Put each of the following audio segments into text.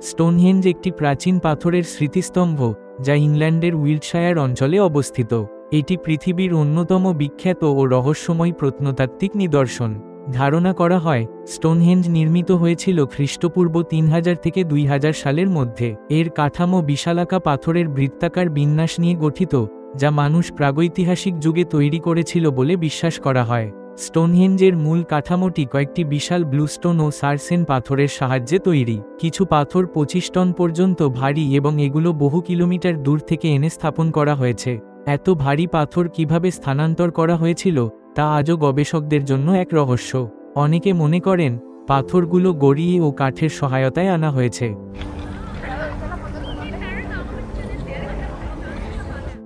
Stonehenge একটি প্রাচীন পাথরের স্মৃতিস্তম্ভ যা ইংল্যান্ডের উইল্টশায়ার অঞ্চলে অবস্থিত। এটি পৃথিবীর অন্যতম বিখ্যাত ও রহস্যময় প্রত্নতাত্ত্বিক নিদর্শন। ধারণা করা হয় স্টোনহেঞ্জ নির্মিত হয়েছিল খ্রিস্টপূর্ব 3000 থেকে 2000 সালের মধ্যে। এর কাঠামো বিশালাকা পাথরের বৃত্তাকার বিন্যাস নিয়ে গঠিত, যা মানুষ প্রাগৈতিহাসিক যুগে তৈরি করেছিল বলে বিশ্বাস করা হয়। স্টোনহেঞ্জের মূল কাঠামোটি কয়েকটি বিশাল ব্লুস্টোন ও সারসেন পাথরের সাহায্যে তৈরি। কিছু পাথর 25 টন পর্যন্ত ভারী এবং এগুলো বহু কিলোমিটার দূর থেকে এনে স্থাপন করা হয়েছে। এত ভারী পাথর কিভাবে স্থানান্তর করা হয়েছিল তা আজও গবেষকদের জন্য এক রহস্য। অনেকে মনে করেন পাথরগুলো গড়িয়ে ও কাঠের সহায়তায় আনা হয়েছে।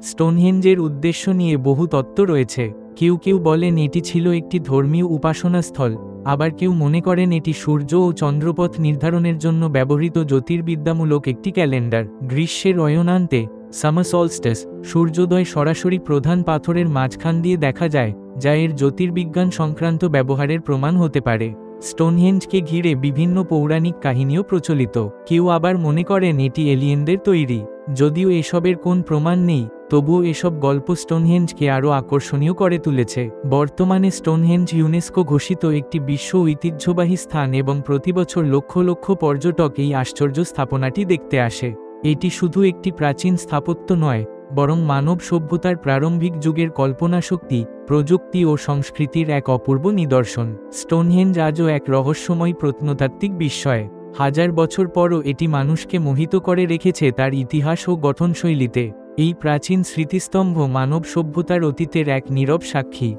স্টোনহেঞ্জের উদ্দেশ্য নিয়ে বহু তত্ত্ব রয়েছে। কেউ কেউ বলেন এটি ছিল একটি ধর্মীয় উপাসনাস্থল, আবার কেউ মনে করেন এটি সূর্য ও চন্দ্রপথ নির্ধারণের জন্য ব্যবহৃত জ্যোতির্বিদ্যামূলক একটি ক্যালেন্ডার। গ্রীষ্মের অয়নান্তে সামার সলস্টিস সূর্যোদয় সরাসরি প্রধান পাথরের মাঝখান দিয়ে দেখা যায়, যা এর জ্যোতির্বিজ্ঞান সংক্রান্ত ব্যবহারের প্রমাণ হতে পারে। স্টোনহেঞ্জকে ঘিরে বিভিন্ন পৌরাণিক কাহিনীও প্রচলিত। কেউ আবার মনে করেন এটি এলিয়েনদের তৈরি। যদিও এসবের কোন প্রমাণ নেই, তবুও এসব গল্প স্টোনহেঞ্জকে আরও আকর্ষণীয় করে তুলেছে। বর্তমানে স্টোনহেঞ্জ ইউনেস্কো ঘোষিত একটি বিশ্ব ঐতিহ্যবাহী স্থান এবং প্রতিবছর লক্ষ লক্ষ পর্যটক এই আশ্চর্য স্থাপনাটি দেখতে আসে। এটি শুধু একটি প্রাচীন স্থাপত্য নয়, বরং মানব সভ্যতার প্রারম্ভিক যুগের কল্পনাশক্তি, প্রযুক্তি ও সংস্কৃতির এক অপূর্ব নিদর্শন। স্টোনহেঞ্জ আজও এক রহস্যময় প্রত্নতাত্ত্বিক বিস্ময়। হাজার বছর পরও এটি মানুষকে মোহিত করে রেখেছে তার ইতিহাস ও গঠনশৈলীতে। এই প্রাচীন স্মৃতিস্তম্ভ মানব সভ্যতার অতীতের এক নীরব সাক্ষী।